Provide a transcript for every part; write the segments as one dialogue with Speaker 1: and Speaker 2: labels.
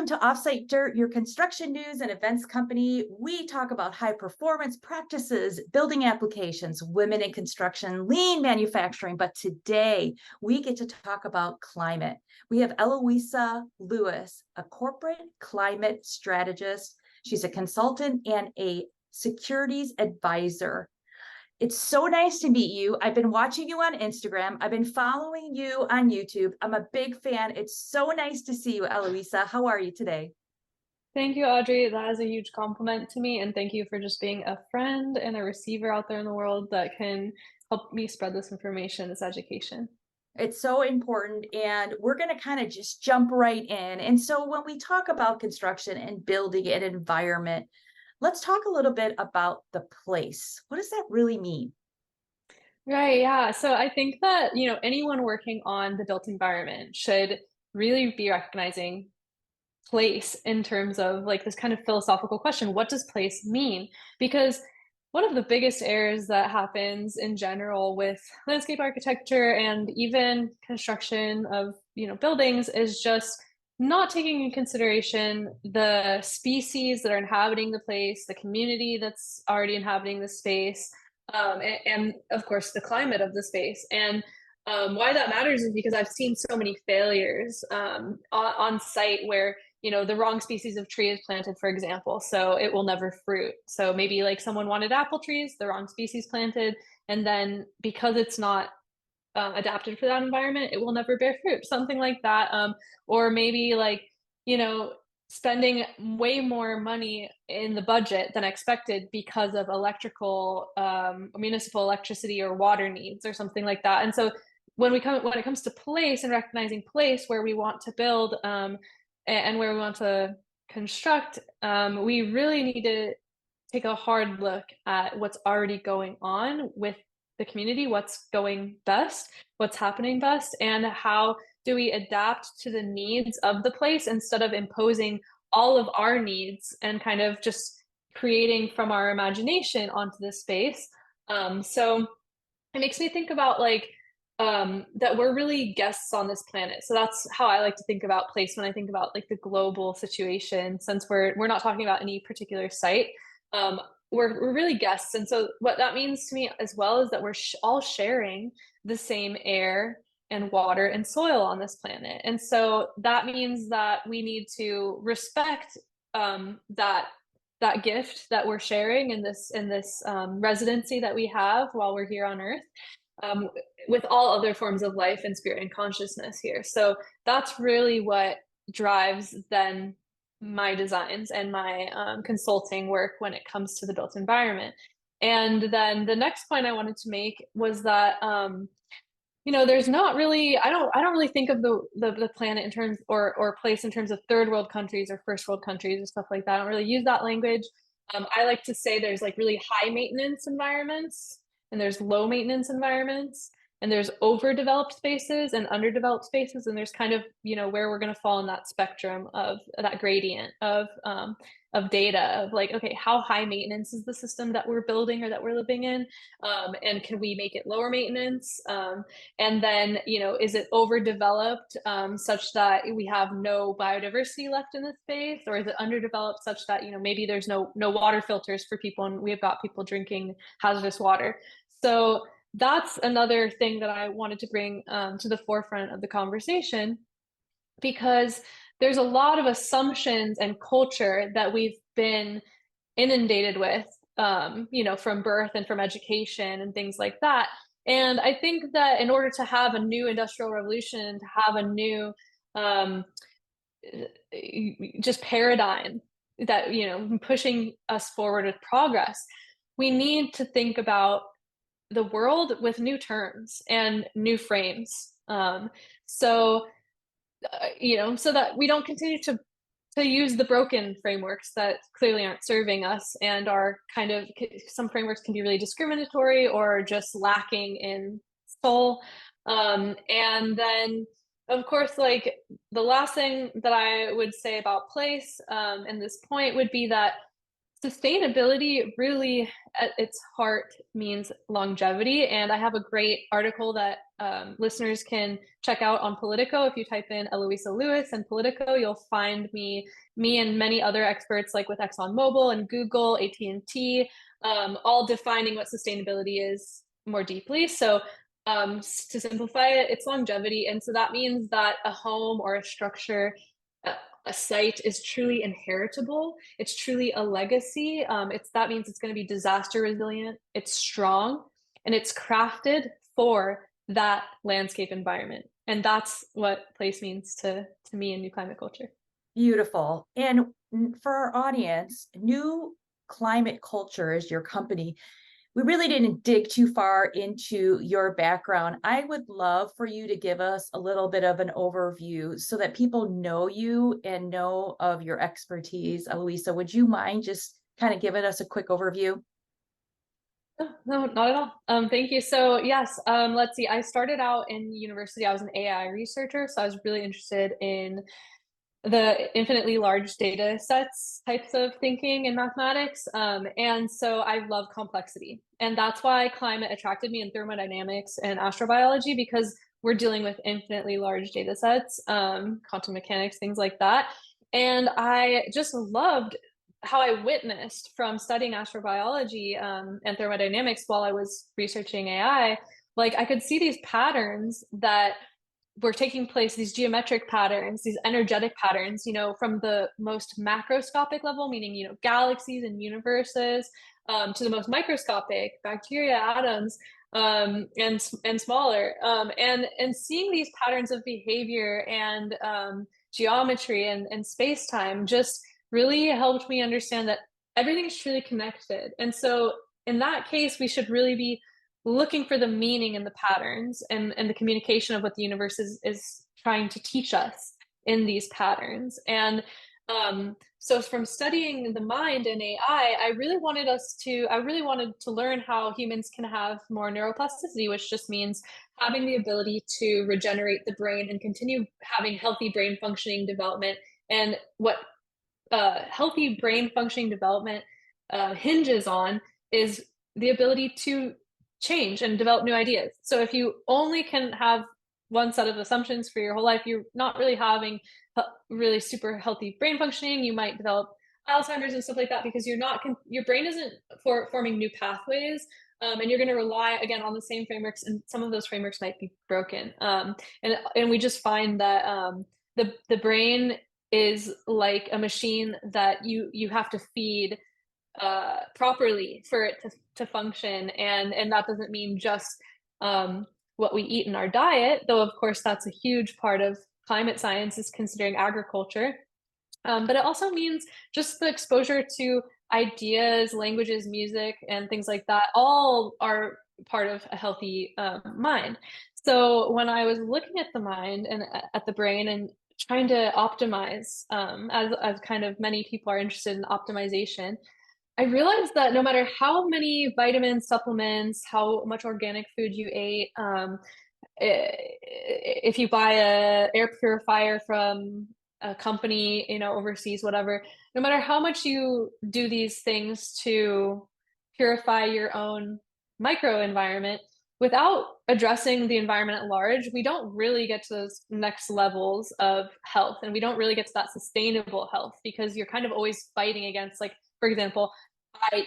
Speaker 1: Welcome to Offsite Dirt, your construction news and events company. We talk about high performance practices, building applications, women in construction, lean manufacturing. But today we get to talk about climate. We have Eloisa Lewis, a corporate climate strategist. She's a consultant and a securities advisor. It's so nice to meet you. I've been watching you on Instagram. I've been following you on YouTube. I'm a big fan. It's so nice to see you, Eloisa. How are you today?
Speaker 2: Thank you, Audrey. That is a huge compliment to me. And thank you for just being a friend and a receiver out there in the world that can help me spread this information, this education.
Speaker 1: It's so important. And we're going to kind of just jump right in. And so when we talk about construction and building an environment, let's talk a little bit about the place. What does that really mean?
Speaker 2: Right, yeah. So I think that, anyone working on the built environment should really be recognizing place in terms of like this kind of philosophical question, what does place mean? Because one of the biggest errors that happens in general with landscape architecture and even construction of buildings is just not taking in consideration the species that are inhabiting the place, the community that's already inhabiting the space, and of course the climate of the space. And why that matters is because I've seen so many failures on site where the wrong species of tree is planted, for example, so it will never fruit. So maybe like someone wanted apple trees, the wrong species planted, and then because it's not adapted for that environment, it will never bear fruit, something like that. Or maybe like, you know, spending way more money in the budget than expected because of electrical, municipal electricity or water needs or something like that. And so when it comes to place and recognizing place where we want to build, and where we want to construct, we really need to take a hard look at what's already going on with the community, what's going best, what's happening best, and how do we adapt to the needs of the place instead of imposing all of our needs and kind of just creating from our imagination onto this space. So it makes me think about like that we're really guests on this planet. So that's how I like to think about place when I think about like the global situation, since we're not talking about any particular site. Um, we're really guests. And so what that means to me as well is that we're all sharing the same air and water and soil on this planet. And so that means that we need to respect that gift that we're sharing in this residency that we have while we're here on Earth, um, with all other forms of life and spirit and consciousness here. So that's really what drives then my designs and my consulting work when it comes to the built environment. And then the next point I wanted to make was that there's not really I don't really think of the planet in terms or place in terms of third world countries or first world countries or stuff like that. I don't really use that language. I like to say there's like really high maintenance environments and there's low maintenance environments and there's overdeveloped spaces and underdeveloped spaces, and there's kind of where we're going to fall in that spectrum of that gradient of data of like, okay, how high maintenance is the system that we're building or that we're living in, and can we make it lower maintenance, and then is it overdeveloped such that we have no biodiversity left in the space, or is it underdeveloped such that maybe there's no water filters for people and we've got people drinking hazardous water. So that's another thing that I wanted to bring to the forefront of the conversation, because there's a lot of assumptions and culture that we've been inundated with, from birth and from education and things like that. And I think that in order to have a new industrial revolution, to have a new just paradigm that, pushing us forward with progress, we need to think about the world with new terms and new frames. So so that we don't continue to use the broken frameworks that clearly aren't serving us and are kind of, some frameworks can be really discriminatory or just lacking in soul. And then, of course, like the last thing that I would say about place, and this point would be that Sustainability really at its heart means longevity. And I have a great article that listeners can check out on Politico. If you type in Eloisa Lewis and Politico, you'll find me and many other experts like with ExxonMobil and Google, AT&T, all defining what sustainability is more deeply. So to simplify it, it's longevity. And so that means that a home or a structure, a site is truly inheritable. It's truly a legacy. That means it's going to be disaster resilient. It's strong, and it's crafted for that landscape environment. And that's what place means to me in new climate culture.
Speaker 1: Beautiful. And for our audience, New Climate Culture is your company. We really didn't dig too far into your background. I would love for you to give us a little bit of an overview so that people know you and know of your expertise. Eloisa, would you mind just kind of giving us a quick overview?
Speaker 2: No, not at all. Thank you. So yes, let's see. I started out in university. I was an AI researcher, so I was really interested in the infinitely large data sets types of thinking in mathematics. And so I love complexity. And that's why climate attracted me in thermodynamics and astrobiology, because we're dealing with infinitely large data sets, quantum mechanics, things like that. And I just loved how I witnessed from studying astrobiology and thermodynamics while I was researching AI. Like I could see these patterns that were taking place, these geometric patterns, these energetic patterns, from the most macroscopic level, meaning, galaxies and universes, to the most microscopic, bacteria, atoms, and smaller. And seeing these patterns of behavior and geometry and space-time just really helped me understand that everything is truly connected. And so in that case, we should really be looking for the meaning in the patterns and the communication of what the universe is trying to teach us in these patterns. And so from studying the mind and AI, I really wanted to learn how humans can have more neuroplasticity, which just means having the ability to regenerate the brain and continue having healthy brain functioning development. And what healthy brain functioning development hinges on is the ability to change and develop new ideas. So if you only can have one set of assumptions for your whole life, you're not really having really super healthy brain functioning. You might develop Alzheimer's and stuff like that because your brain isn't forming new pathways. And you're going to rely again on the same frameworks, and some of those frameworks might be broken. And we just find that the brain is like a machine that you have to feed properly for it to function, and that doesn't mean just what we eat in our diet, though of course that's a huge part of climate science is considering agriculture, but it also means just the exposure to ideas, languages, music, and things like that all are part of a healthy mind. So when I was looking at the mind and at the brain and trying to optimize, as kind of many people are interested in optimization, I realized that no matter how many vitamins, supplements, how much organic food you ate, if you buy a air purifier from a company, overseas, whatever, no matter how much you do these things to purify your own microenvironment, without addressing the environment at large, we don't really get to those next levels of health, and we don't really get to that sustainable health because you're kind of always fighting against, like, for example, I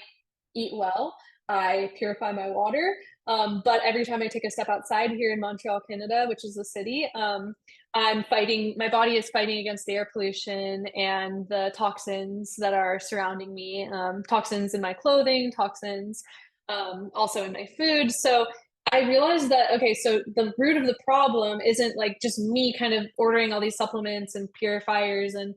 Speaker 2: eat well, I purify my water, but every time I take a step outside here in Montreal, Canada, which is the city, my body is fighting against the air pollution and the toxins that are surrounding me, toxins in my clothing, toxins also in my food. So I realized that, okay, so the root of the problem isn't like just me kind of ordering all these supplements and purifiers and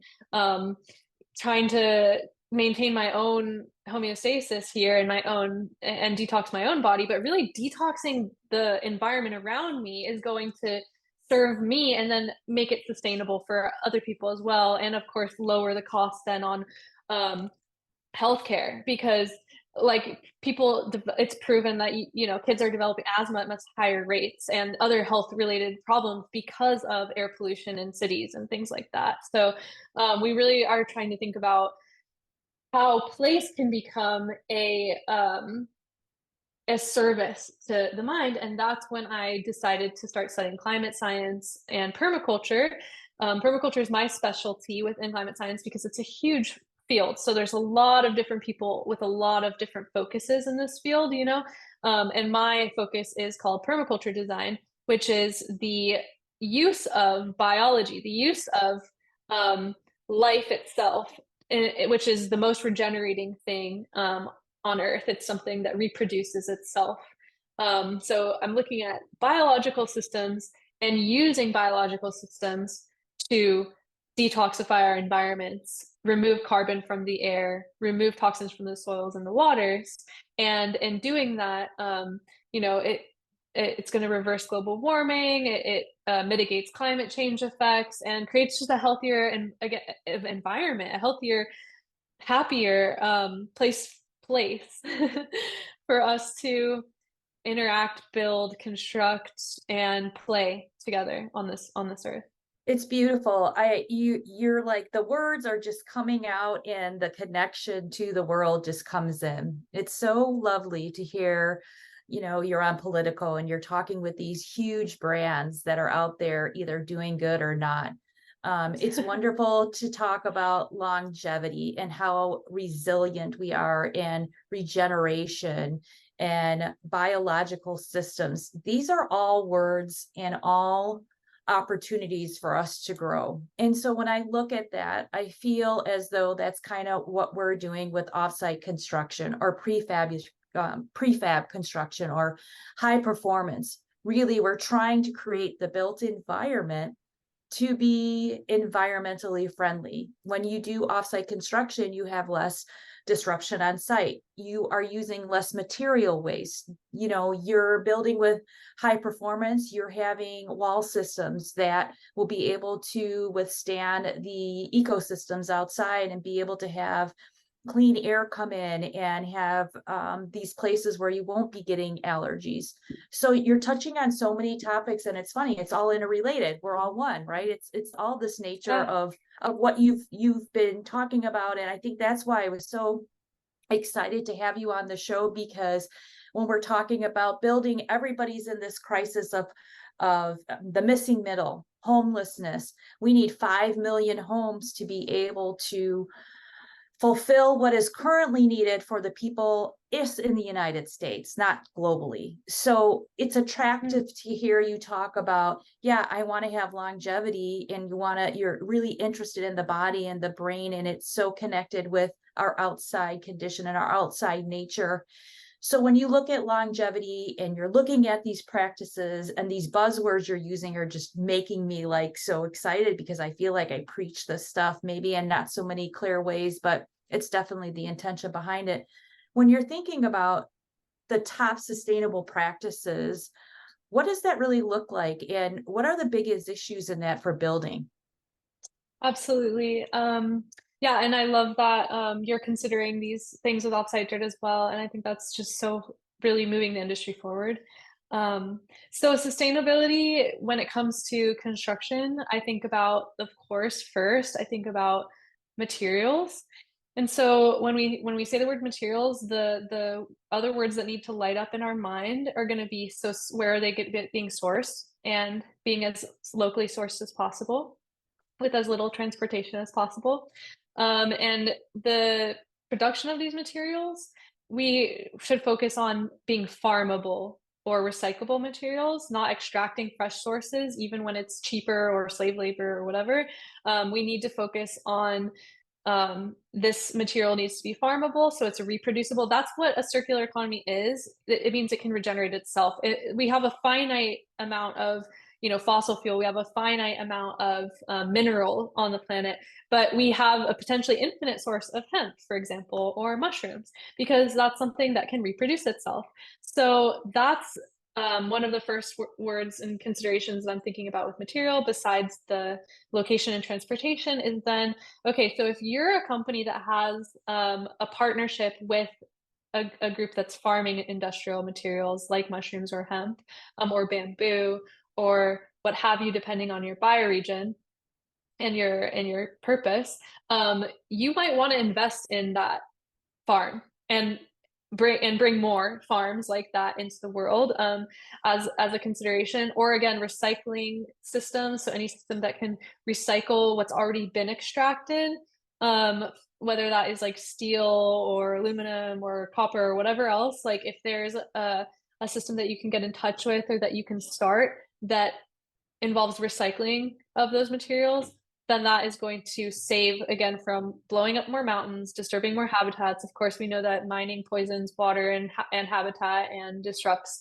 Speaker 2: trying to maintain my own homeostasis here and detox my own body, but really detoxing the environment around me is going to serve me and then make it sustainable for other people as well. And of course, lower the cost then on healthcare, because like it's proven that kids are developing asthma at much higher rates and other health related problems because of air pollution in cities and things like that. So we really are trying to think about how place can become a service to the mind. And that's when I decided to start studying climate science and permaculture. Permaculture is my specialty within climate science because it's a huge field. So there's a lot of different people with a lot of different focuses in this field, you know? And my focus is called permaculture design, which is the use of biology, the use of um, life itself, which is the most regenerating thing on Earth. It's something that reproduces itself. So I'm looking at biological systems and using biological systems to detoxify our environments, remove carbon from the air, remove toxins from the soils and the waters. And in doing that, you know, it's going to reverse global warming. It mitigates climate change effects and creates just a healthier and again environment, a healthier, happier place for us to interact, build, construct, and play together on this earth.
Speaker 1: It's beautiful. You're like, the words are just coming out and the connection to the world just comes in. It's so lovely to hear, you're on Politico and you're talking with these huge brands that are out there either doing good or not. It's wonderful to talk about longevity and how resilient we are in regeneration and biological systems. These are all words and all opportunities for us to grow. And so when I look at that, I feel as though that's kind of what we're doing with offsite construction or prefab construction or high performance. Really, we're trying to create the built environment to be environmentally friendly. When you do offsite construction, you have less disruption on site. You are using less material waste. You're building with high performance, you're having wall systems that will be able to withstand the ecosystems outside and be able to have clean air come in and have these places where you won't be getting allergies. So you're touching on so many topics, and it's funny, it's all interrelated. We're all one, right? It's all this nature
Speaker 2: Yeah.
Speaker 1: of what you've been talking about. And I think that's why I was so excited to have you on the show, because when we're talking about building, everybody's in this crisis of the missing middle, homelessness. We need 5 million homes to be able to fulfill what is currently needed for the people is in the United States, not globally. So it's attractive to hear you talk about, yeah, I want to have longevity, and you're really interested in the body and the brain, and it's so connected with our outside condition and our outside nature. So when you look at longevity and you're looking at these practices, and these buzzwords you're using are just making me like so excited, because I feel like I preach this stuff maybe in not so many clear ways, but it's definitely the intention behind it. When you're thinking about the top sustainable practices, what does that really look like? And what are the biggest issues in that for building?
Speaker 2: Absolutely. Yeah, and I love that you're considering these things with offsite dirt as well. And I think that's just so really moving the industry forward. So sustainability, when it comes to construction, I think about, of course, first, I think about materials. And so when we say the word materials, the other words that need to light up in our mind are going to be, so where are they being sourced and being as locally sourced as possible, with as little transportation as possible. And the production of these materials, we should focus on being farmable or recyclable materials, not extracting fresh sources, even when it's cheaper or slave labor or whatever. We need to focus on this material needs to be farmable, so it's reproducible. That's what a circular economy is. It means it can regenerate itself. We have a finite amount of fossil fuel. We have a finite amount of mineral on the planet, but we have a potentially infinite source of hemp, for example, or mushrooms, because that's something that can reproduce itself. So that's one of the first words and considerations that I'm thinking about with material, besides the location and transportation, is then, okay, so if you're a company that has a partnership with a group that's farming industrial materials like mushrooms or hemp, or bamboo or what have you, depending on your bioregion, and your purpose, you might want to invest in that farm and bring more farms like that into the world, as a consideration. Or again, recycling systems, so any system that can recycle what's already been extracted, um, whether that is like steel or aluminum or copper or whatever else. Like if there's a system that you can get in touch with or that you can start that involves recycling of those materials, then that is going to save again from blowing up more mountains, disturbing more habitats. Of course, we know that mining poisons water and habitat and disrupts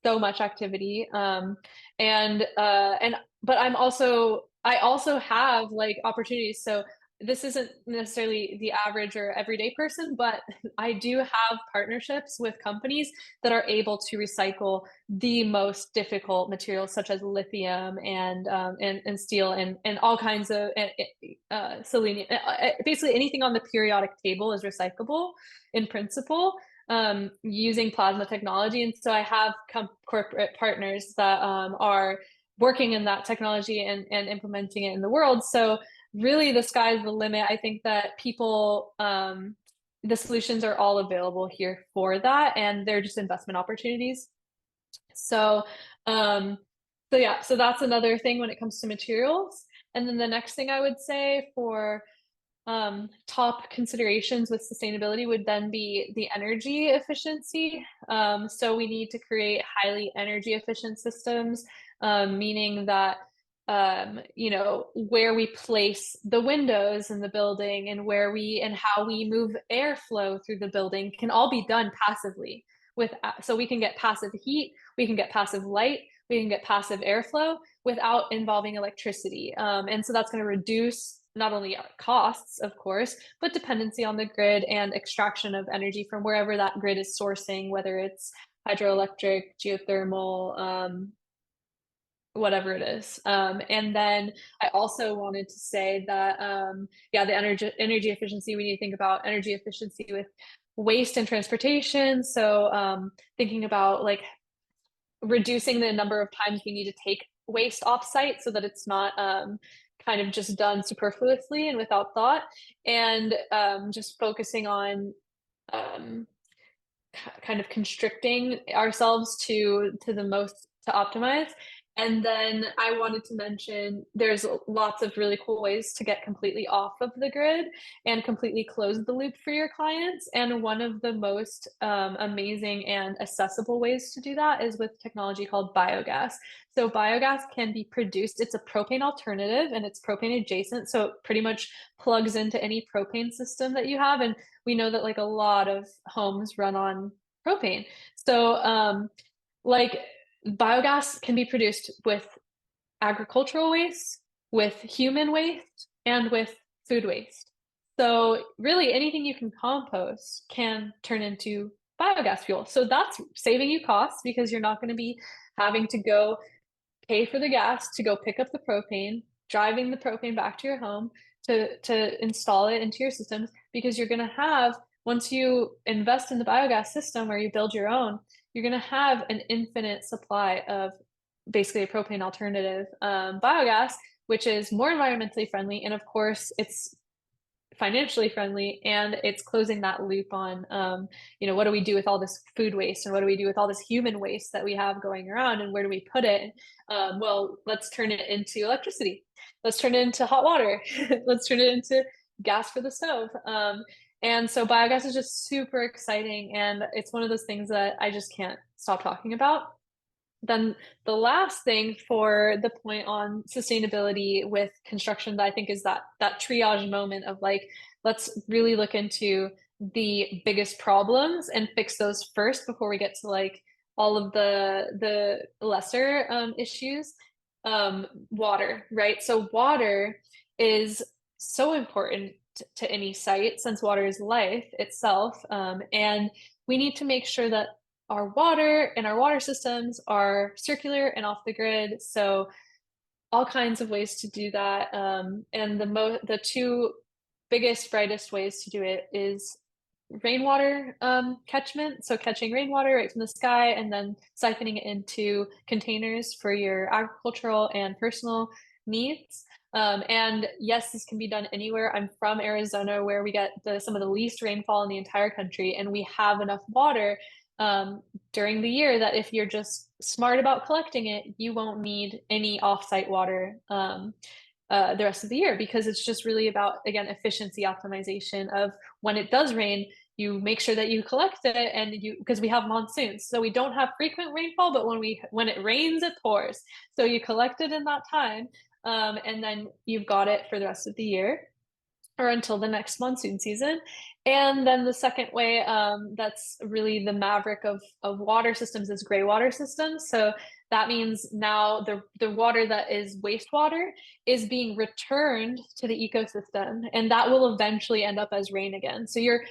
Speaker 2: so much activity. And but I also have like opportunities. So this isn't necessarily the average or everyday person, but I do have partnerships with companies that are able to recycle the most difficult materials such as lithium and steel and all kinds of selenium. Basically anything on the periodic table is recyclable in principle, using plasma technology. And so I have corporate partners that are working in that technology and implementing it in the world. So really the sky's the limit. I think that people, the solutions are all available here for that, and they're just investment opportunities. So, um, so yeah, so that's another thing when it comes to materials. And then the next thing I would say for top considerations with sustainability would then be the energy efficiency. So we need to create highly energy efficient systems, meaning that you know, where we place the windows in the building and where we and how we move airflow through the building can all be done passively with so we can get passive heat, we can get passive light, we can get passive airflow without involving electricity. And so that's going to reduce not only costs, of course, but dependency on the grid and extraction of energy from wherever that grid is sourcing, whether it's hydroelectric, geothermal, whatever it is. And then I also wanted to say that, yeah, the energy efficiency, we need to think about energy efficiency with waste and transportation. So thinking about like reducing the number of times we need to take waste offsite so that it's not kind of just done superfluously and without thought, and just focusing on um, kind of constricting ourselves to the most to optimize. And then I wanted to mention there's lots of really cool ways to get completely off of the grid and completely close the loop for your clients. And one of the most amazing and accessible ways to do that is with technology called biogas. So biogas can be produced, it's a propane alternative and it's propane adjacent. So it pretty much plugs into any propane system that you have. And we know that like a lot of homes run on propane. So like biogas can be produced with agricultural waste, with human waste, and with food waste. So really anything you can compost can turn into biogas fuel. So that's saving you costs because you're not going to be having to go pay for the gas to go pick up the propane, driving the propane back to your home to install it into your systems, because you're going to have, once you invest in the biogas system or you build your own, you're going to have an infinite supply of basically a propane alternative, biogas, which is more environmentally friendly. And of course, it's financially friendly, and it's closing that loop on you know, what do we do with all this food waste and what do we do with all this human waste that we have going around and where do we put it? Well, let's turn it into electricity, let's turn it into hot water, let's turn it into gas for the stove. And so biogas is just super exciting, and it's one of those things that I just can't stop talking about. Then the last thing for the point on sustainability with construction that I think is that triage moment of like, let's really look into the biggest problems and fix those first before we get to like all of the lesser issues. Water, right? So water is so important to any site since water is life itself. And we need to make sure that our water and our water systems are circular and off the grid. So all kinds of ways to do that. And the two biggest, brightest ways to do it is rainwater catchment. So catching rainwater right from the sky and then siphoning it into containers for your agricultural and personal needs. And yes, this can be done anywhere. I'm from Arizona, where we get some of the least rainfall in the entire country, and we have enough water during the year that if you're just smart about collecting it, you won't need any offsite water the rest of the year, because it's just really about, again, efficiency optimization of when it does rain, you make sure that you collect it, and because we have monsoons, so we don't have frequent rainfall, but when it rains, it pours. So you collect it in that time, and then you've got it for the rest of the year or until the next monsoon season. And then the second way, that's really the maverick of water systems, is gray water systems. So that means now the water that is wastewater is being returned to the ecosystem, and that will eventually end up as rain again. So you're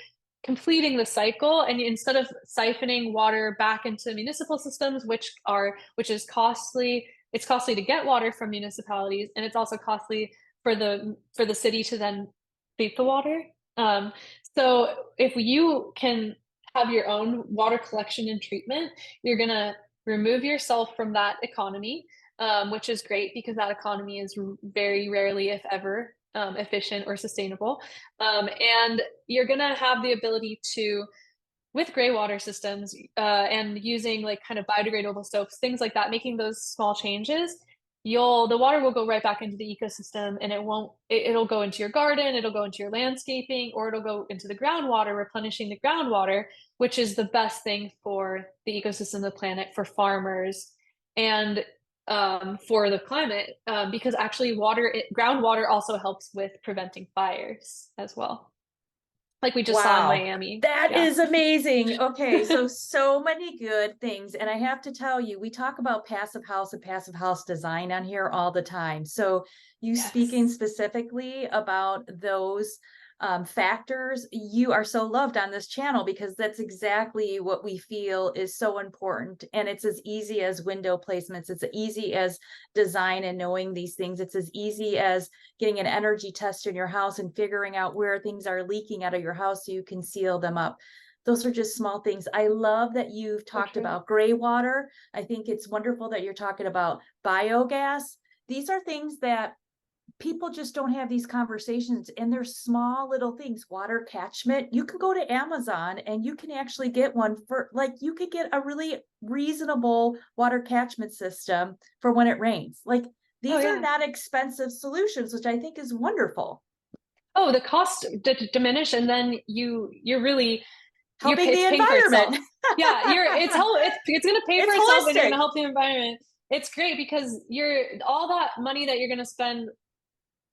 Speaker 2: completing the cycle, and instead of siphoning water back into municipal systems, which is costly. It's costly to get water from municipalities, and it's also costly for the city to then treat the water. Um, so if you can have your own water collection and treatment, you're gonna remove yourself from that economy, which is great because that economy is very rarely, if ever, efficient or sustainable. And you're gonna have the ability to, with gray water systems, and using like kind of biodegradable soaps, things like that, making those small changes, the water will go right back into the ecosystem, and it'll go into your garden, it'll go into your landscaping, or it'll go into the groundwater, replenishing the groundwater, which is the best thing for the ecosystem, the planet, for farmers, and for the climate, because actually groundwater also helps with preventing fires as well, like we just saw in
Speaker 1: Wow,
Speaker 2: Miami.
Speaker 1: that
Speaker 2: Yeah.
Speaker 1: is amazing. Okay, so many good things. And I have to tell you, we talk about passive house and passive house design on here all the time. So you speaking
Speaker 2: Yes.
Speaker 1: specifically about those factors, you are so loved on this channel because that's exactly what we feel is so important. And it's as easy as window placements. It's as easy as design and knowing these things. It's as easy as getting an energy test in your house and figuring out where things are leaking out of your house so you can seal them up. Those are just small things. I love that you've
Speaker 2: So
Speaker 1: talked
Speaker 2: true.
Speaker 1: about gray water. I think it's wonderful that you're talking about biogas. These are things that people just don't have these conversations, and they're small little things. Water catchment, you can go to Amazon and you can actually get one for, like, you could get a really reasonable water catchment system for when it rains. Like,
Speaker 2: Oh
Speaker 1: these are
Speaker 2: yeah.
Speaker 1: not expensive solutions, which I think is wonderful.
Speaker 2: Oh, the cost diminish, and then you're really
Speaker 1: Helping
Speaker 2: it's
Speaker 1: the
Speaker 2: paying for itself.
Speaker 1: environment.
Speaker 2: Yeah, it's gonna pay for
Speaker 1: It's
Speaker 2: itself, and you're gonna
Speaker 1: holistic.
Speaker 2: help the environment. It's great because you're all that money that you're gonna spend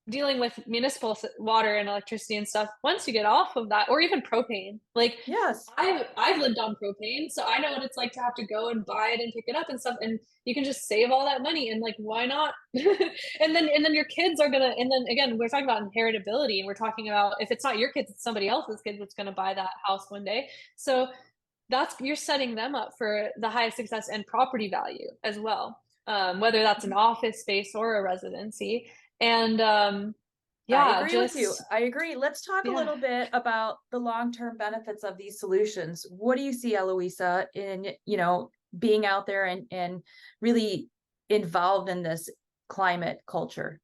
Speaker 2: dealing with municipal water and electricity and stuff, once you get off of that, or even propane, like
Speaker 1: Yes.
Speaker 2: I've lived on propane, so I know what it's like to have to go and buy it and pick it up and stuff, and you can just save all that money, and like, why not? And then your kids are gonna, and then again, we're talking about inheritability, and we're talking about, if it's not your kids, it's somebody else's kids that's gonna buy that house one day. So you're setting them up for the highest success and property value as well, whether that's an office space or a residency. And
Speaker 1: I
Speaker 2: yeah,
Speaker 1: agree with you.
Speaker 2: just
Speaker 1: I agree. Let's talk a
Speaker 2: yeah.
Speaker 1: little bit about the long-term benefits of these solutions. What do you see, Eloisa, in, being out there and really involved in this climate culture?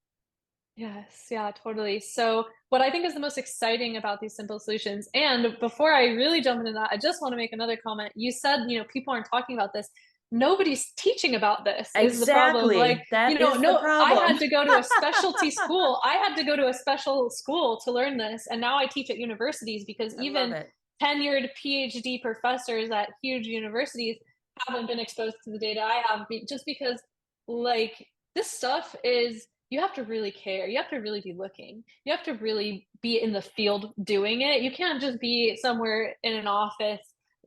Speaker 2: Yes, yeah, totally. So, what I think is the most exciting about these simple solutions, and before I really jump into that, I just want to make another comment. You said, people aren't talking about this. Nobody's teaching about this is the problem. Like,
Speaker 1: Exactly. That is the
Speaker 2: no, I
Speaker 1: problem.
Speaker 2: had to go to a specialty school. I had to go to a special school to learn this, and now I teach at universities because
Speaker 1: I love
Speaker 2: even
Speaker 1: it.
Speaker 2: tenured PhD professors at huge universities haven't been exposed to the data I have, just because, like, this stuff is, you have to really care. You have to really be looking. You have to really be in the field doing it. You can't just be somewhere in an office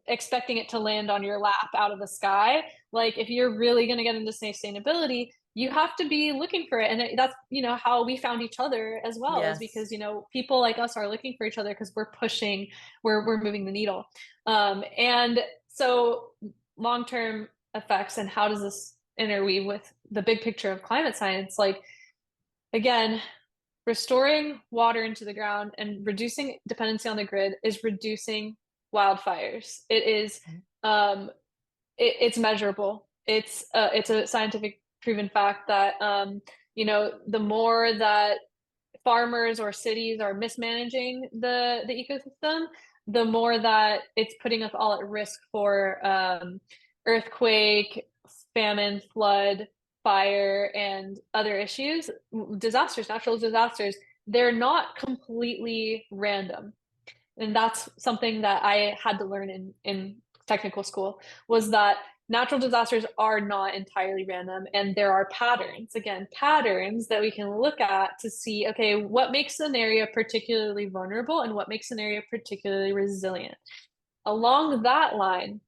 Speaker 2: expecting it to land on your lap out of the sky. Like, if you're really going to get into sustainability, you have to be looking for it. And that's, how we found each other as well, is
Speaker 1: Yes.
Speaker 2: because, people like us are looking for each other because we're moving the needle. And so long-term effects, and how does this interweave with the big picture of climate science? Like, again, restoring water into the ground and reducing dependency on the grid is reducing wildfires. It is, it's measurable. It's a scientific proven fact that the more that farmers or cities are mismanaging the ecosystem, the more that it's putting us all at risk for earthquake, famine, flood, fire, and other issues, disasters, natural disasters. They're not completely random. And that's something that I had to learn in technical school, was that natural disasters are not entirely random, and there are patterns, again, patterns that we can look at to see, okay, what makes an area particularly vulnerable and what makes an area particularly resilient. Along that line,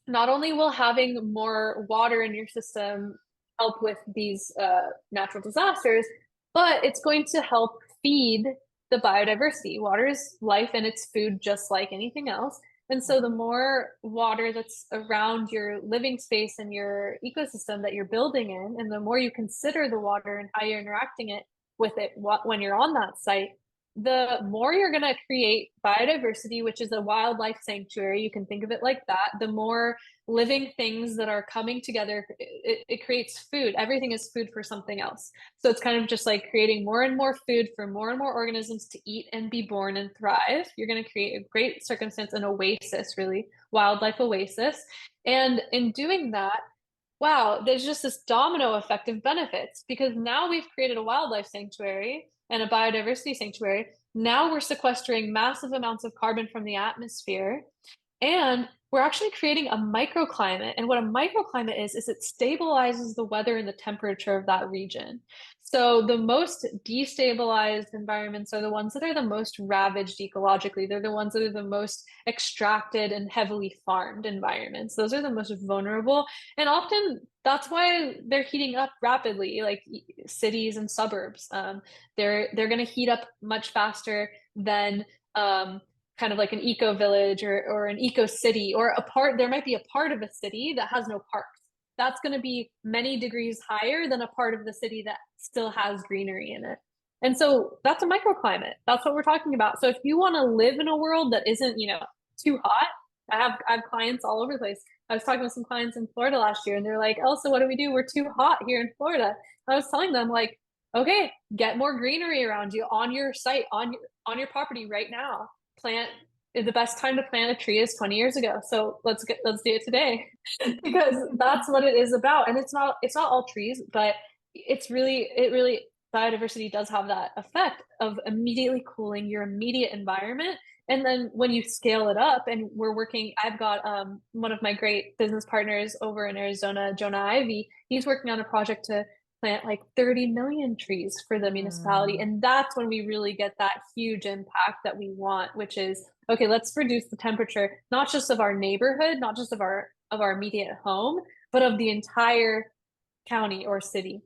Speaker 2: not only will having more water in your system help with these natural disasters, but it's going to help feed the biodiversity. Water is life and it's food just like anything else. And so the more water that's around your living space and your ecosystem that you're building in, and the more you consider the water and how you're interacting it with it when you're on that site, the more you're going to create biodiversity, which is a wildlife sanctuary. You can think of it like that. The more living things that are coming together, it creates food. Everything is food for something else. So it's kind of just like creating more and more food for more and more organisms to eat and be born and thrive. You're going to create a great circumstance, an oasis, really, wildlife oasis. And in doing that, wow, there's just this domino effect of benefits, because now we've created a wildlife sanctuary and a biodiversity sanctuary. Now we're sequestering massive amounts of carbon from the atmosphere, and we're actually creating a microclimate. And what a microclimate is it stabilizes the weather and the temperature of that region. So the most destabilized environments are the ones that are the most ravaged ecologically. They're the ones that are the most extracted and heavily farmed environments. Those are the most vulnerable. And often that's why they're heating up rapidly, like cities and suburbs. They're going to heat up much faster than kind of like an eco village or an eco city, or there might be a part of a city that has no parks. That's going to be many degrees higher than a part of the city that still has greenery in it. And so that's a microclimate. That's what we're talking about. So if you want to live in a world that isn't, too hot, I have clients all over the place. I was talking with some clients in Florida last year, and they're like, Elsa, what do we do? We're too hot here in Florida. I was telling them, like, okay, get more greenery around you on your site, on your property right now. The best time to plant a tree is 20 years ago. So let's do it today, because that's what it is about. And it's not all trees, but it really biodiversity does have that effect of immediately cooling your immediate environment. And then when you scale it up, and I've got one of my great business partners over in Arizona, Jonah Ivy. He's working on a project to plant like 30 million trees for the municipality. And that's when we really get that huge impact that we want, which is, okay, let's reduce the temperature, not just of our neighborhood, not just of our immediate home, but of the entire county or city.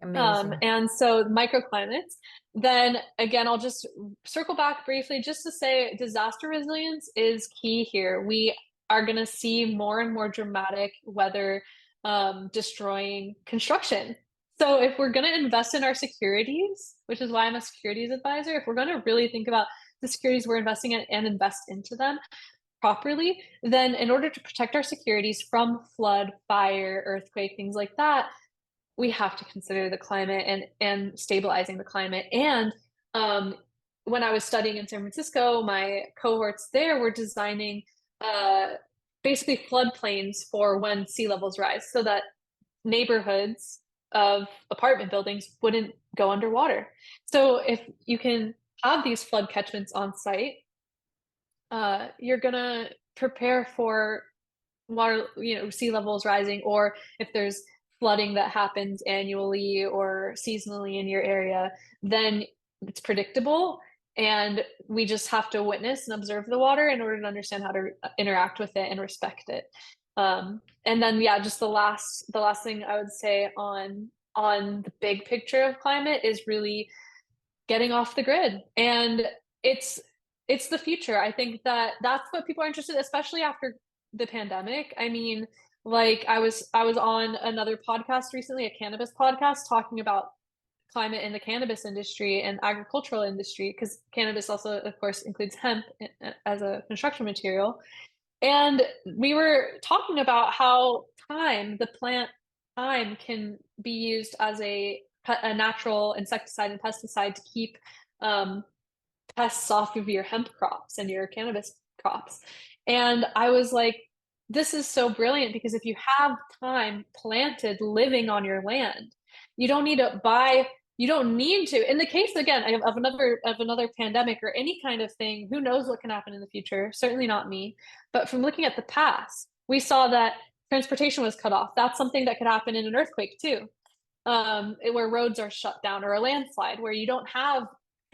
Speaker 1: Amazing.
Speaker 2: And so microclimates. Then again, I'll just circle back briefly just to say disaster resilience is key here. We are going to see more and more dramatic weather destroying construction. So if we're going to invest in our securities, which is why I'm a securities advisor, if we're going to really think about the securities we're investing in and invest into them properly, then in order to protect our securities from flood, fire, earthquake, things like that, we have to consider the climate and stabilizing the climate. And when I was studying in San Francisco, my cohorts there were designing basically floodplains for when sea levels rise, so that neighborhoods of apartment buildings wouldn't go underwater. So if you can have these flood catchments on site, you're gonna prepare for water, sea levels rising, or if there's flooding that happens annually or seasonally in your area, then it's predictable. And we just have to witness and observe the water in order to understand how to interact with it and respect it. And then, yeah, just the last thing I would say on the big picture of climate is really getting off the grid. And it's the future. I think that's what people are interested in, especially after the pandemic. I mean, like I was on another podcast recently, a cannabis podcast, talking about climate in the cannabis industry and agricultural industry, because cannabis also, of course, includes hemp as a construction material. And we were talking about how the plant time can be used as a a natural insecticide and pesticide to keep um, pests off of your hemp crops and your cannabis crops. And I was like, this is so brilliant because if you have time planted living on your land, you don't need to buy, you don't need to. In the case again of another pandemic or any kind of thing, who knows what can happen in the future? Certainly not me. But from looking at the past, we saw that transportation was cut off. That's something that could happen in an earthquake too, where roads are shut down, or a landslide where you don't have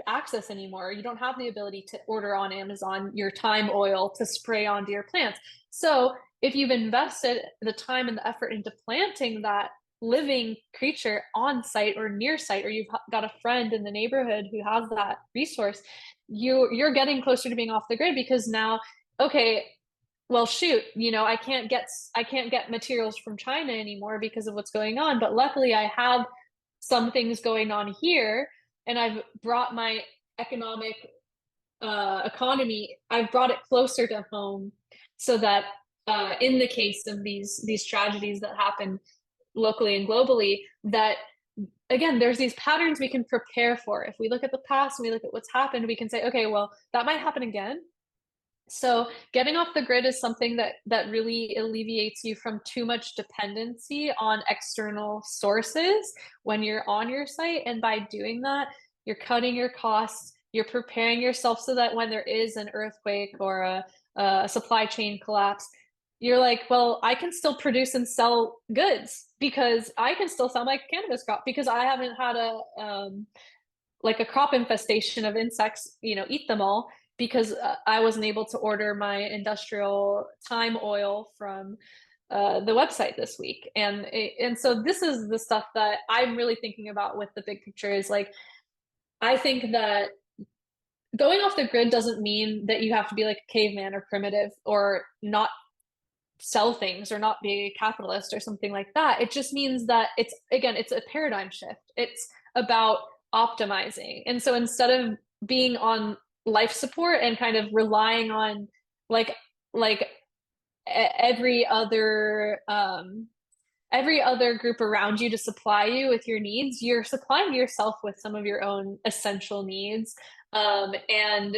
Speaker 2: access anymore. You don't have the ability to order on Amazon your thyme oil to spray onto your plants. So if you've invested the time and the effort into planting that living creature on site or near site, or you've got a friend in the neighborhood who has that resource, you're getting closer to being off the grid because now, okay, well, shoot, I can't get materials from China anymore because of what's going on. But luckily, I have some things going on here, and I've brought my economic economy. I've brought it closer to home, so that in the case of these tragedies that happen locally and globally, that again, there's these patterns we can prepare for. If we look at the past and we look at what's happened, we can say, okay, well, that might happen again. So getting off the grid is something that really alleviates you from too much dependency on external sources when you're on your site. And by doing that, you're cutting your costs, you're preparing yourself so that when there is an earthquake or a supply chain collapse, you're like, well, I can still produce and sell goods because I can still sell my cannabis crop because I haven't had like a crop infestation of insects, eat them all because I wasn't able to order my industrial thyme oil from the website this week. And so this is the stuff that I'm really thinking about with the big picture is like, I think that going off the grid doesn't mean that you have to be like a caveman or primitive or not sell things or not be a capitalist or something like that. It just means that it's a paradigm shift. It's about optimizing. And so instead of being on life support and kind of relying on like like every other group around you to supply you with your needs, you're supplying yourself with some of your own essential needs, and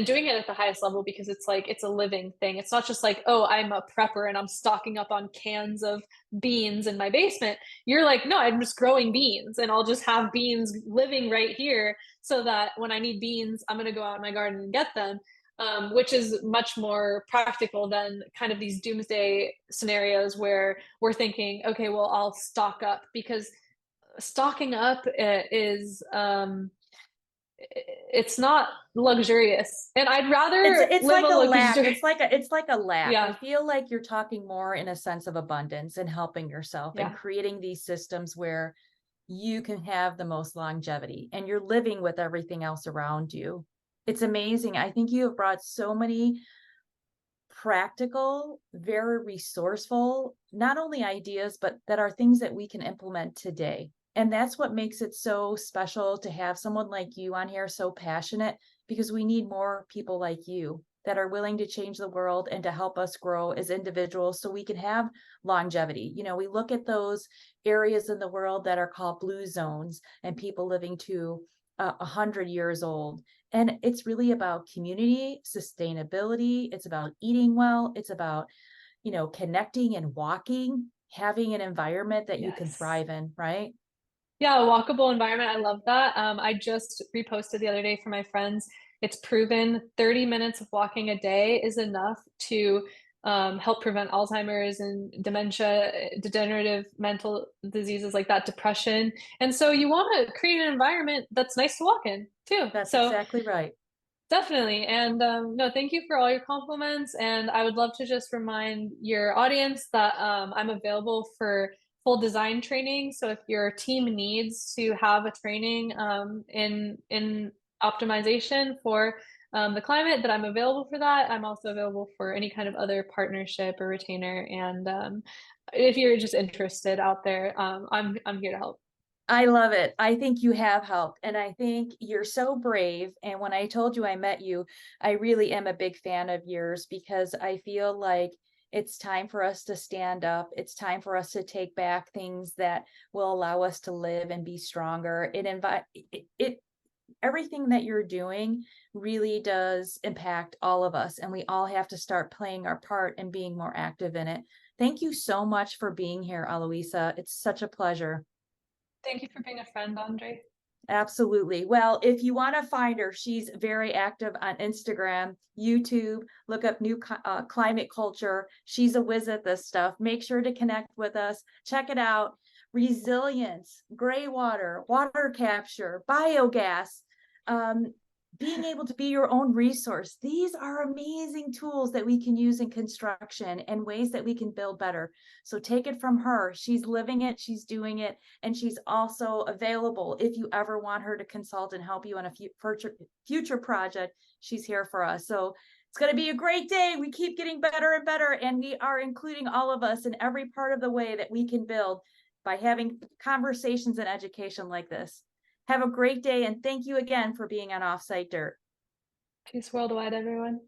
Speaker 2: doing it at the highest level because it's like it's a living thing. It's not just like, oh, I'm a prepper and I'm stocking up on cans of beans in my basement. You're like, no, I'm just growing beans and I'll just have beans living right here so that when I need beans, I'm going to go out in my garden and get them. Which is much more practical than kind of these doomsday scenarios where we're thinking, okay, well, I'll stock up because stocking up is it's not luxurious, and I'd rather
Speaker 1: It's
Speaker 2: live
Speaker 1: like
Speaker 2: a
Speaker 1: a lack.
Speaker 2: luxury.
Speaker 1: It's like a lack. I
Speaker 2: Yeah,
Speaker 1: feel like you're talking more in a sense of abundance and helping yourself and
Speaker 2: yeah,
Speaker 1: creating these systems where you can have the most longevity and you're living with everything else around you. It's amazing. I think you have brought so many practical, very resourceful, not only ideas, but that are things that we can implement today. And that's what makes it so special to have someone like you on here, so passionate, because we need more people like you that are willing to change the world and to help us grow as individuals so we can have longevity. We look at those areas in the world that are called blue zones and people living to 100 years old. And it's really about community, sustainability. It's about eating well. It's about, connecting and walking, having an environment that you can
Speaker 2: yes.
Speaker 1: thrive in, right?
Speaker 2: Yeah, a walkable environment. I love that. I just reposted the other day for my friends. It's proven 30 minutes of walking a day is enough to help prevent Alzheimer's and dementia, degenerative mental diseases like that, depression. And so you want to create an environment that's nice to walk in too.
Speaker 1: That's
Speaker 2: So
Speaker 1: exactly right.
Speaker 2: definitely. And no, thank you for all your compliments. And I would love to just remind your audience that I'm available for full design training. So if your team needs to have a training in optimization for the climate, that I'm available for that. I'm also available for any kind of other partnership or retainer. And if you're just interested out there, I'm here to help.
Speaker 1: I love it. I think you have helped. And I think you're so brave. And when I told you I met you, I really am a big fan of yours because I feel like It's time for us to stand up. It's time for us to take back things that will allow us to live and be stronger. It everything that you're doing really does impact all of us, and we all have to start playing our part and being more active in it. Thank you so much for being here, Eloisa. It's such a pleasure.
Speaker 2: Thank you for being a friend, Andre.
Speaker 1: Absolutely. Well, if you want to find her, she's very active on Instagram, YouTube. Look up climate culture. She's a whiz at this stuff. Make sure to connect with us. Check it out. Resilience, gray water capture, biogas, um, being able to be your own resource. These are amazing tools that we can use in construction and ways that we can build better. So take it from her. She's living it, she's doing it, and she's also available if you ever want her to consult and help you on a future project. She's here for us. So it's going to be a great day. We keep getting better and better, and we are including all of us in every part of the way that we can build by having conversations and education like this. Have a great day, and thank you again for being on Offsite Dirt.
Speaker 2: Peace worldwide, everyone.